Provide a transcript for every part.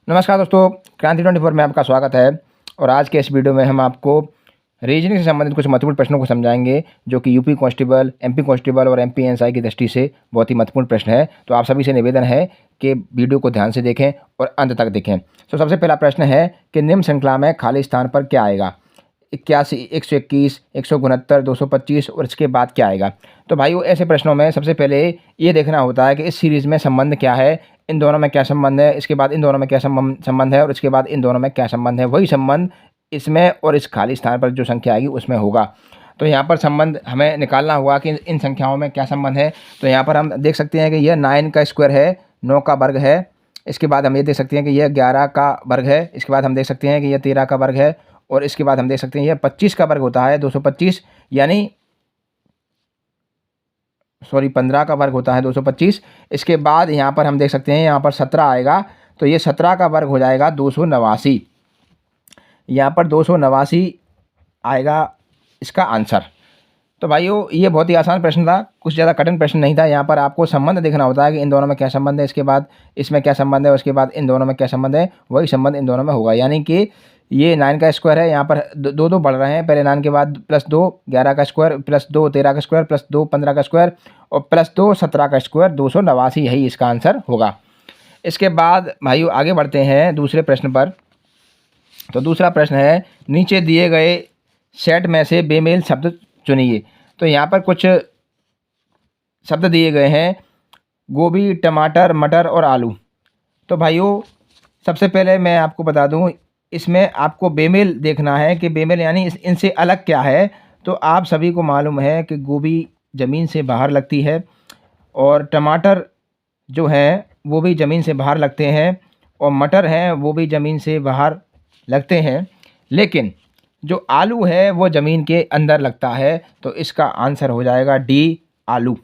नमस्कार दोस्तों, क्रांति 24 में आपका स्वागत है। और आज के इस वीडियो में हम आपको रीजनिंग से संबंधित कुछ महत्वपूर्ण प्रश्नों को समझाएंगे जो कि यूपी कांस्टेबल, एमपी कांस्टेबल और एमपी एएसआई की दृष्टि से बहुत ही महत्वपूर्ण प्रश्न है। तो आप सभी से निवेदन है कि वीडियो को ध्यान से देखें और अंत तक देखें। तो सबसे पहला प्रश्न है कि निम्न श्रृंखला में खाली स्थान पर क्या आएगा? 81, 121, 169, 225 और इसके बाद क्या आएगा? तो भाइयों, ऐसे प्रश्नों में सबसे पहले ये देखना होता है कि इस सीरीज़ में संबंध क्या है, इन दोनों में क्या संबंध है, इसके बाद इन दोनों में क्या संबंध है और इसके बाद इन दोनों में क्या संबंध है। वही संबंध इसमें और इस खाली स्थान पर जो संख्या आएगी उसमें होगा। तो यहाँ पर संबंध हमें निकालना होगा कि इन संख्याओं में क्या संबंध है। तो यहाँ पर हम देख सकते हैं कि यह 9 का स्क्वायर है, 9 का वर्ग है। इसके बाद हम ये देख सकते हैं कि यह 11 का वर्ग है। इसके बाद हम देख सकते हैं कि यह 13 का वर्ग है। और इसके बाद हम देख सकते हैं यह 25 का वर्ग होता है, 225, यानी 15 का वर्ग होता है 225। इसके बाद यहाँ पर हम देख सकते हैं यहाँ पर 17 आएगा, तो ये 17 का वर्ग हो जाएगा 289। यहाँ पर 289 आएगा इसका आंसर। तो भाइयों, ये बहुत ही आसान प्रश्न था, कुछ ज़्यादा कठिन प्रश्न नहीं था। यहाँ पर आपको संबंध देखना होता है कि इन दोनों में क्या संबंध है, इसके बाद इसमें क्या संबंध है, उसके बाद इन दोनों में क्या संबंध है, वही संबंध इन दोनों में होगा। यानी कि ये 9 का स्क्वायर है, यहाँ पर दो दो बढ़ रहे हैं, पहले 9 के बाद +2 11 का स्क्वायर, +2 13 का स्क्वायर, +2 15 का स्क्वायर और +2 17 का स्क्वायर, 289, यही इसका आंसर होगा। इसके बाद भाइयों आगे बढ़ते हैं दूसरे प्रश्न पर। तो दूसरा प्रश्न है, नीचे दिए गए सेट में से बेमेल शब्द चुनिए। तो यहाँ पर कुछ शब्द दिए गए हैं, गोभी, टमाटर, मटर और आलू। तो भाइयों, सबसे पहले मैं आपको बता दूं, इसमें आपको बेमेल देखना है कि बेमेल यानी इनसे अलग क्या है। तो आप सभी को मालूम है कि गोभी ज़मीन से बाहर लगती है और टमाटर जो है वो भी ज़मीन से बाहर लगते हैं और मटर हैं वो भी ज़मीन से बाहर लगते हैं, लेकिन जो आलू है वो ज़मीन के अंदर लगता है। तो इसका आंसर हो जाएगा डी, आलू।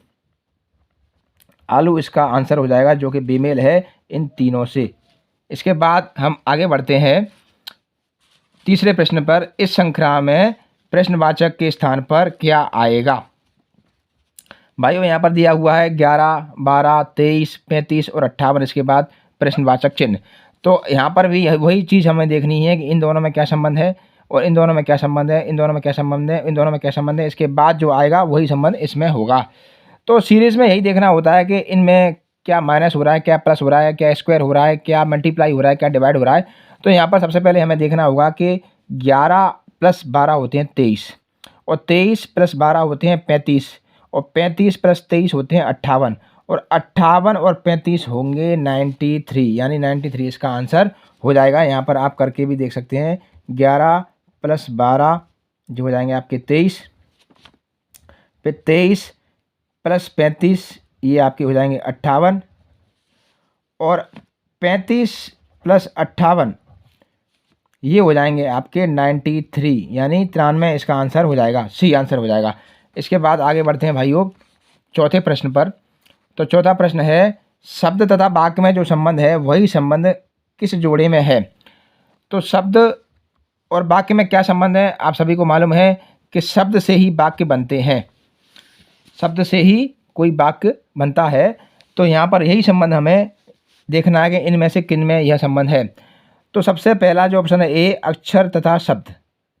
आलू इसका आंसर हो जाएगा, जो कि बेमेल है इन तीनों से। इसके बाद हम आगे बढ़ते हैं तीसरे प्रश्न पर। इस श्रृंखला में प्रश्नवाचक के स्थान पर क्या आएगा? भाइयों, यहाँ पर दिया हुआ है 11, 12, 23, 35 और 58, इसके बाद प्रश्नवाचक चिन्ह। तो यहाँ पर भी वही चीज़ हमें देखनी है कि इन दोनों में क्या संबंध है और इन दोनों में क्या संबंध है, इन दोनों में क्या संबंध है, इन दोनों में क्या संबंध है। इसके बाद जो आएगा वही संबंध इसमें होगा। तो सीरीज़ में यही देखना होता है कि इनमें क्या माइनस हो रहा है, क्या प्लस हो रहा है, क्या स्क्वायर हो रहा है, क्या मल्टीप्लाई हो रहा है, क्या डिवाइड हो रहा है। तो यहाँ पर सबसे पहले हमें देखना होगा कि 11 + 12 होते हैं 23 और 23 + 12 होते हैं 35 और 35 + 23 होते हैं 58 और 58 और 35 होंगे 93, यानी 93 इसका आंसर हो जाएगा। यहाँ पर आप करके भी देख सकते हैं, 11 + 12 जो हो जाएंगे आपके 23, फिर 23 + 35 ये आपके हो जाएंगे 58 और 35 + 58 ये हो जाएंगे आपके 93, यानी 93 इसका आंसर हो जाएगा, सी आंसर हो जाएगा। इसके बाद आगे बढ़ते हैं भाइयों चौथे प्रश्न पर। तो चौथा प्रश्न है, शब्द तथा वाक्य में जो संबंध है वही संबंध किस जोड़े में है? तो शब्द और वाक्य में क्या संबंध है, आप सभी को मालूम है कि शब्द से ही वाक्य बनते हैं, शब्द से ही कोई वाक्य बनता है। तो यहाँ पर यही संबंध हमें देखना है कि इनमें से किन में यह संबंध है। तो सबसे पहला जो ऑप्शन है ए, अक्षर तथा शब्द।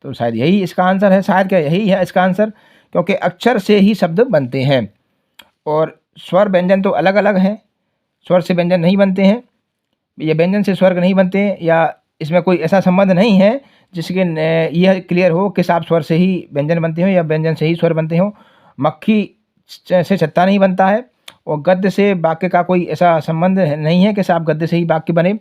तो शायद यही इसका आंसर है, शायद क्या यही है इसका आंसर, क्योंकि अक्षर से ही शब्द बनते हैं और स्वर व्यंजन तो अलग अलग हैं, स्वर से व्यंजन नहीं बनते हैं, या व्यंजन से स्वर नहीं बनते हैं, या इसमें कोई ऐसा संबंध नहीं है जिसके यह क्लियर हो कि साफ स्वर से ही व्यंजन बनते हो या व्यंजन से ही स्वर बनते हो। मक्खी से छत्ता नहीं बनता है और गद्य से वाक्य का कोई ऐसा संबंध नहीं है कि साफ गद्य से ही वाक्य बने।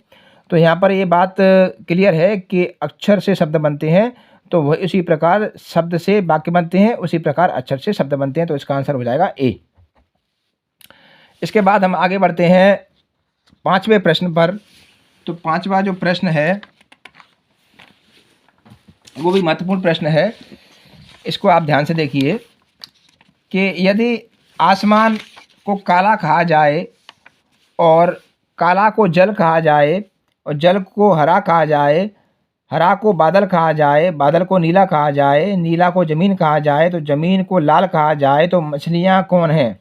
तो यहाँ पर ये बात क्लियर है कि अक्षर से शब्द बनते हैं, तो वह उसी प्रकार शब्द से वाक्य बनते हैं, उसी प्रकार अक्षर से शब्द बनते हैं। तो इसका आंसर हो जाएगा ए। इसके बाद हम आगे बढ़ते हैं पांचवें प्रश्न पर। तो पांचवा जो प्रश्न है वो भी महत्वपूर्ण प्रश्न है, इसको आप ध्यान से देखिए कि यदि आसमान को काला कहा जाए और काला को जल कहा जाए और जल को हरा कहा जाए, हरा को बादल कहा जाए, बादल को नीला कहा जाए, नीला को ज़मीन कहा जाए, तो ज़मीन को लाल कहा जाए, तो मछलियाँ कौन हैं?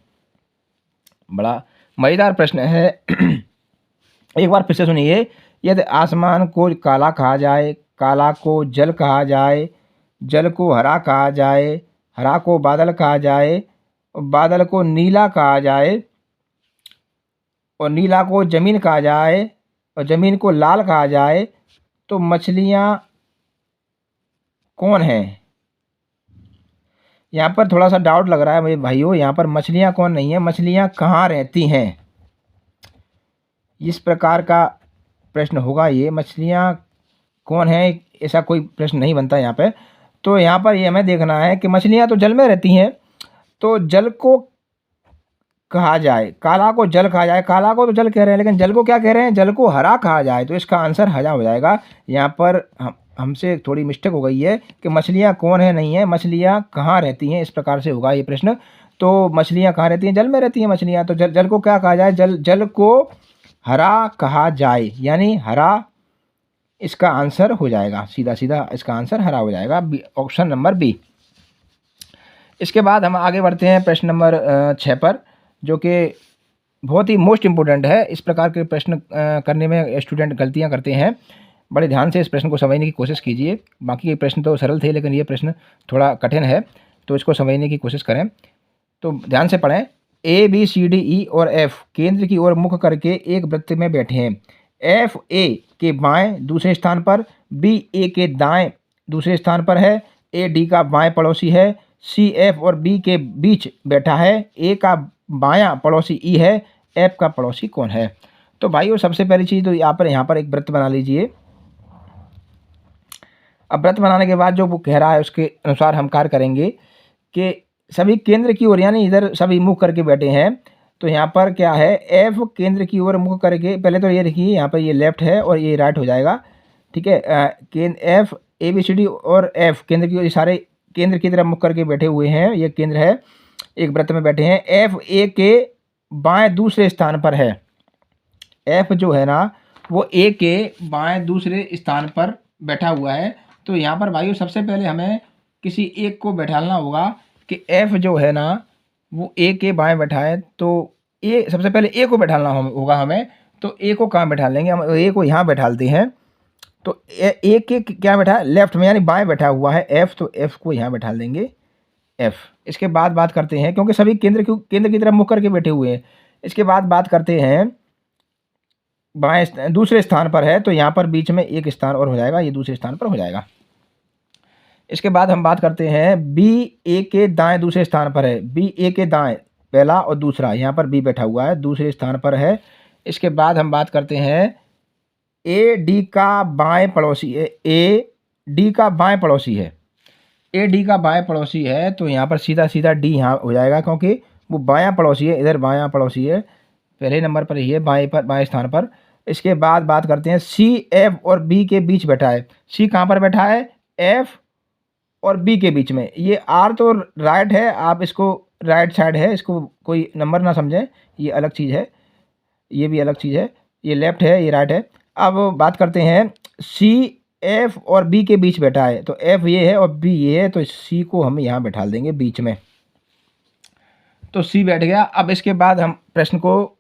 बड़ा मज़ेदार प्रश्न है। एक बार फिर से सुनिए, यदि आसमान को काला कहा जाए, काला को जल कहा जाए, जल को हरा कहा जाए, हरा को बादल कहा जाए, बादल को नीला कहा जाए, और नीला को ज़मीन कहा जाए, और ज़मीन को लाल कहा जाए, तो मछलियाँ कौन हैं? यहाँ पर थोड़ा सा डाउट लग रहा है मेरे भाइयों, यहाँ पर मछलियाँ कौन नहीं है, मछलियाँ कहाँ रहती हैं, इस प्रकार का प्रश्न होगा। ये मछलियाँ कौन है, ऐसा कोई प्रश्न नहीं बनता यहाँ पे। तो यहाँ पर ये हमें देखना है कि मछलियाँ तो जल में रहती हैं, तो जल को कहा जाए, काला को जल कहा जाए, काला को तो जल कह रहे हैं, लेकिन जल को क्या कह रहे हैं, जल को हरा कहा जाए, तो इसका आंसर हरा हो जाएगा। यहाँ पर हमसे थोड़ी मिस्टेक हो गई है कि मछलियाँ कौन है नहीं है, मछलियाँ कहाँ रहती हैं, इस प्रकार से होगा ये प्रश्न। तो मछलियाँ कहाँ रहती हैं, जल में रहती हैं मछलियाँ, तो जल को क्या कहा जाए, जल को हरा कहा जाए, यानी हरा इसका आंसर हो जाएगा, सीधा सीधा इसका आंसर हरा हो जाएगा, ऑप्शन नंबर बी। इसके बाद हम आगे बढ़ते हैं प्रश्न नंबर 6 पर, जो कि बहुत ही मोस्ट इम्पोर्टेंट है। इस प्रकार के प्रश्न करने में स्टूडेंट गलतियां करते हैं, बड़े ध्यान से इस प्रश्न को समझने की कोशिश कीजिए। बाकी के प्रश्न तो सरल थे, लेकिन ये प्रश्न थोड़ा कठिन है, तो इसको समझने की कोशिश करें। तो ध्यान से पढ़ें। ए बी सी डी ई और एफ केंद्र की ओर मुख करके एक वृत्त में बैठे हैं। एफ ए के बाएं दूसरे स्थान पर, बी ए के दाएं दूसरे स्थान पर है, ए डी का बाएं पड़ोसी है, सी एफ और बी के बीच बैठा है, ए का बायां पड़ोसी ई है, एफ का पड़ोसी कौन है? तो भाइयों सबसे पहली चीज़ तो यहाँ पर एक वृत्त बना लीजिए। अब वृत्त बनाने के बाद जो वो कह रहा है उसके अनुसार हम कार्य करेंगे कि सभी केंद्र की ओर, यानी इधर सभी मुख करके बैठे हैं, तो यहाँ पर क्या है, एफ केंद्र की ओर मुख करके, पहले तो ये देखिए यहाँ पर ये लेफ्ट है और ये राइट हो जाएगा, ठीक है। F A B C D और एफ केंद्र की ओर, सारे केंद्र की तरफ मुख करके बैठे हुए हैं, ये केंद्र है, एक वृत्त में बैठे हैं। एफ ए के बाएं दूसरे स्थान पर है, एफ जो है ना वो ए के बाएं दूसरे स्थान पर बैठा हुआ है। तो यहाँ पर भाइयों सबसे पहले हमें किसी एक को बैठाना होगा कि एफ जो है ना वो ए के बाएं बैठा है, तो ए सबसे पहले ए को बैठाना होगा हमें। तो ए को कहाँ बैठा लेंगे हम, ए को यहाँ बैठाते हैं। तो ए के क्या बैठा है, लेफ्ट में, यानी बाएं बैठा हुआ है एफ, तो एफ को यहाँ बैठा देंगे एफ। इसके बाद बात करते हैं, क्योंकि सभी केंद्र की तरफ मुख करके बैठे हुए हैं, इसके बाद बात करते हैं बाएं दूसरे स्थान पर है, तो यहाँ पर बीच में एक स्थान और हो जाएगा, ये दूसरे स्थान पर हो जाएगा। इसके बाद हम बात करते हैं बी ए के दाएं दूसरे स्थान पर है, बी ए के दाएं पहला और दूसरा, यहाँ पर बी बैठा हुआ है, दूसरे स्थान पर है। इसके बाद हम बात करते हैं ए डी का बाएं पड़ोसी है, ए डी का बाएं पड़ोसी है, ए डी का बाएं पड़ोसी है, तो यहाँ पर सीधा सीधा डी यहाँ हो जाएगा, क्योंकि वो बायां पड़ोसी है, इधर बायां पड़ोसी है, पहले नंबर पर ही है, बाएं स्थान पर। इसके बाद बात करते हैं सी एफ और बी के बीच बैठा है, सी कहाँ पर बैठा है, एफ और बी के बीच में। ये आर तो राइट है, आप इसको राइट साइड है, इसको कोई नंबर ना समझें, ये अलग चीज़ है, ये भी अलग चीज़ है, ये लेफ्ट है, ये राइट है। अब बात करते हैं सी एफ और बी के बीच बैठा है, तो एफ ये है और बी ये है, तो सी को हम यहाँ बैठा देंगे बीच में, तो सी बैठ गया। अब इसके बाद हम प्रश्न को,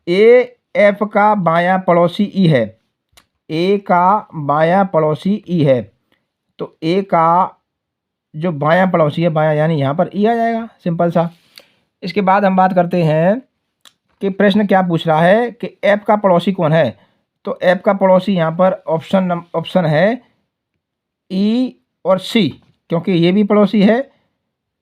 ए एफ का बायां पड़ोसी ई है, ए का बायां पड़ोसी ई है, तो ए का जो बायां पड़ोसी है, बायां यानी यहाँ पर ई आ जाएगा, सिंपल सा। इसके बाद हम बात करते हैं कि प्रश्न क्या पूछ रहा है कि एफ का पड़ोसी कौन है, तो एफ का पड़ोसी यहाँ पर ऑप्शन है ई और सी, क्योंकि ये भी पड़ोसी है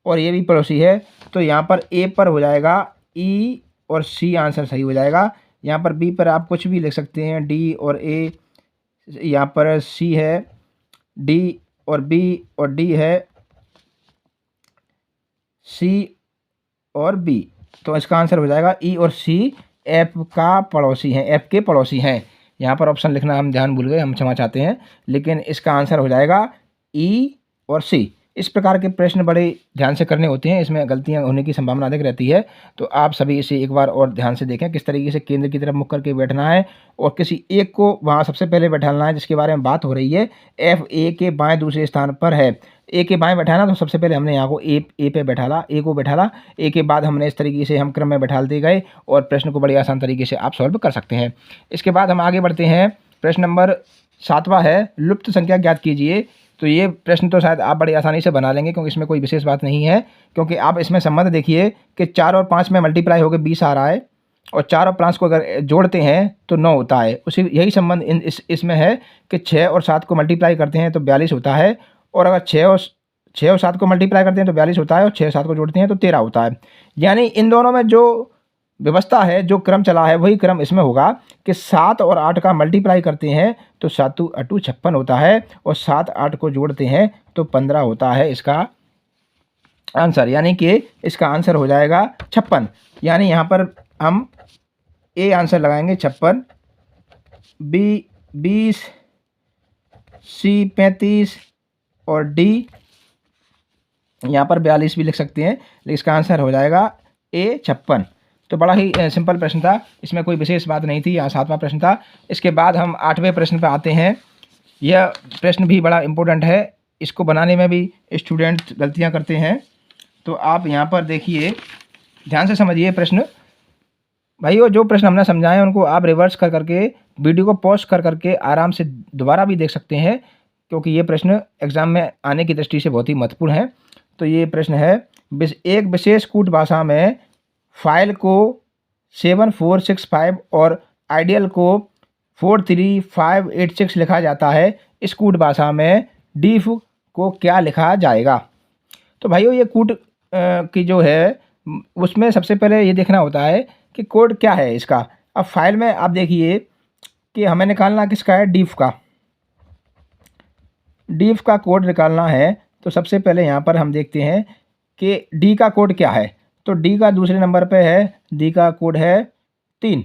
और ये भी पड़ोसी है, तो यहाँ पर ए पर हो जाएगा ई और सी, आंसर सही हो जाएगा। यहाँ पर बी पर आप कुछ भी लिख सकते हैं, डी और ए, यहाँ पर सी है, डी और बी, और डी है सी और बी, तो इसका आंसर हो जाएगा ई और सी एफ का पड़ोसी हैं, एफ के पड़ोसी हैं। यहाँ पर ऑप्शन लिखना हम ध्यान भूल गए, हम क्षमा चाहते हैं, लेकिन इसका आंसर हो जाएगा ई और सी। इस प्रकार के प्रश्न बड़े ध्यान से करने होते हैं, इसमें गलतियां होने की संभावना अधिक रहती है, तो आप सभी इसे एक बार और ध्यान से देखें किस तरीके से केंद्र की तरफ मुख करके बैठना है और किसी एक को वहां सबसे पहले बैठाना है जिसके बारे में बात हो रही है। एफ ए के बाएं दूसरे स्थान पर है, ए के बाएं बैठाना, तो सबसे पहले हमने यहाँ को ए पे बैठाला, ए को बैठाला, ए के बाद हमने इस तरीके से हम क्रम में बैठालते गए और प्रश्न को बड़ी आसान तरीके से आप सॉल्व कर सकते हैं। इसके बाद हम आगे बढ़ते हैं। प्रश्न नंबर 7वां है, लुप्त संख्या ज्ञात कीजिए। तो ये प्रश्न तो शायद आप बड़ी आसानी से बना लेंगे, क्योंकि इसमें कोई विशेष बात नहीं है, क्योंकि आप इसमें संबंध देखिए कि 4 और 5 में मल्टीप्लाई होकर 20 आ रहा है, और 4 और 5 को अगर जोड़ते हैं तो 9 होता है। उसी यही संबंध इसमें है कि 6 और 7 को मल्टीप्लाई करते हैं तो 42 होता है, और अगर 6 और 7 को मल्टीप्लाई करते हैं तो 42 होता है, और 6 और 7 को जोड़ते हैं तो 13 होता है। यानी इन दोनों में जो व्यवस्था है, जो क्रम चला है, वही क्रम इसमें होगा कि 7 और 8 का मल्टीप्लाई करते हैं तो 7 8 56 होता है, और 7 8 को जोड़ते हैं तो 15 होता है इसका आंसर। यानी कि इसका आंसर हो जाएगा 56। यानी यहाँ पर हम ए आंसर लगाएंगे 56, बी 20, सी 35 और डी यहाँ पर 42 भी लिख सकते हैं, लेकिन इसका आंसर हो जाएगा ए 56। तो बड़ा ही सिंपल प्रश्न था, इसमें कोई विशेष बात नहीं थी। यहाँ 7वां प्रश्न था। इसके बाद हम 8वें प्रश्न पर आते हैं। यह प्रश्न भी बड़ा इम्पोर्टेंट है, इसको बनाने में भी स्टूडेंट गलतियाँ करते हैं। तो आप यहाँ पर देखिए, ध्यान से समझिए प्रश्न। भाइयों, जो प्रश्न हमने समझाए उनको आप रिवर्स कर करके, वीडियो को पॉज कर करके आराम से दोबारा भी देख सकते हैं, क्योंकि ये प्रश्न एग्जाम में आने की दृष्टि से बहुत ही महत्वपूर्ण है। तो ये प्रश्न है, एक विशेष कूट भाषा में फाइल को 7465 और आइडियल को 43586 लिखा जाता है। इस कूट भाषा में डिफ को क्या लिखा जाएगा? तो भाइयों, ये कूट की जो है उसमें सबसे पहले ये देखना होता है कि कोड क्या है इसका। अब फाइल में आप देखिए कि हमें निकालना किसका है, डिफ का। डिफ का कोड निकालना है, तो सबसे पहले यहाँ पर हम देखते हैं कि डी का कोड क्या है। तो डी का दूसरे नंबर पे है, डी का कोड है 3।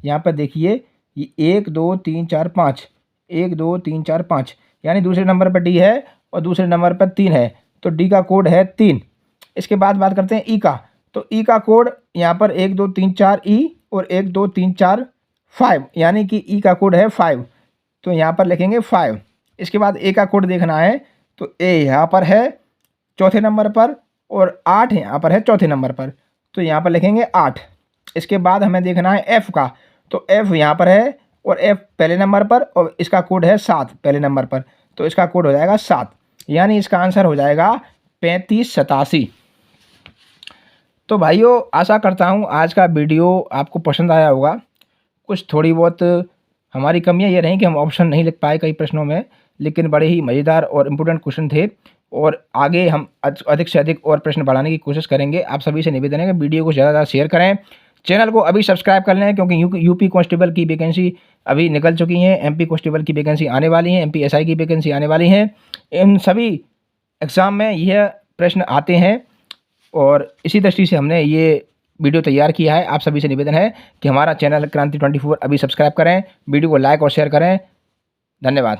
यहाँ पर देखिए, ये 1 2 3 4 5, 1 2 3 4 5, यानी दूसरे नंबर पर डी है और दूसरे नंबर पर 3 है, तो डी का कोड है 3। इसके बाद बात करते हैं ई का। तो ई का कोड यहाँ पर 1 2 3 4 ई और 1 2 3 4 5, यानी कि ई का कोड है 5, तो यहाँ पर लिखेंगे 5। इसके बाद ए का कोड देखना है, तो ए यहाँ पर है चौथे नंबर पर और 8 यहाँ पर है चौथे नंबर पर, तो यहाँ पर लिखेंगे 8। इसके बाद हमें देखना है एफ़ का। तो एफ़ यहाँ पर है और एफ़ पहले नंबर पर, और इसका कोड है 7 पहले नंबर पर, तो इसका कोड हो जाएगा 7। यानी इसका आंसर हो जाएगा 3587। तो भाइयों, आशा करता हूँ आज का वीडियो आपको पसंद आया होगा। कुछ थोड़ी बहुत हमारी कमियाँ ये रहीं कि हम ऑप्शन नहीं लिख पाए कई प्रश्नों में, लेकिन बड़े ही मज़ेदार और इम्पोर्टेंट क्वेश्चन थे, और आगे हम अधिक से अधिक और प्रश्न बढ़ाने की कोशिश करेंगे। आप सभी से निवेदन है कि वीडियो को ज़्यादा शेयर करें, चैनल को अभी सब्सक्राइब कर लें, क्योंकि यूपी कांस्टेबल की वैकेंसी अभी निकल चुकी हैं, एमपी कांस्टेबल की वैकेंसी आने वाली हैं, एमपी एसआई की वैकेंसी आने वाली हैं। इन सभी एग्ज़ाम में यह प्रश्न आते हैं, और इसी दृष्टि से हमने ये वीडियो तैयार किया है। आप सभी से निवेदन है कि हमारा चैनल क्रांति 24 अभी सब्सक्राइब करें, वीडियो को लाइक और शेयर करें। धन्यवाद।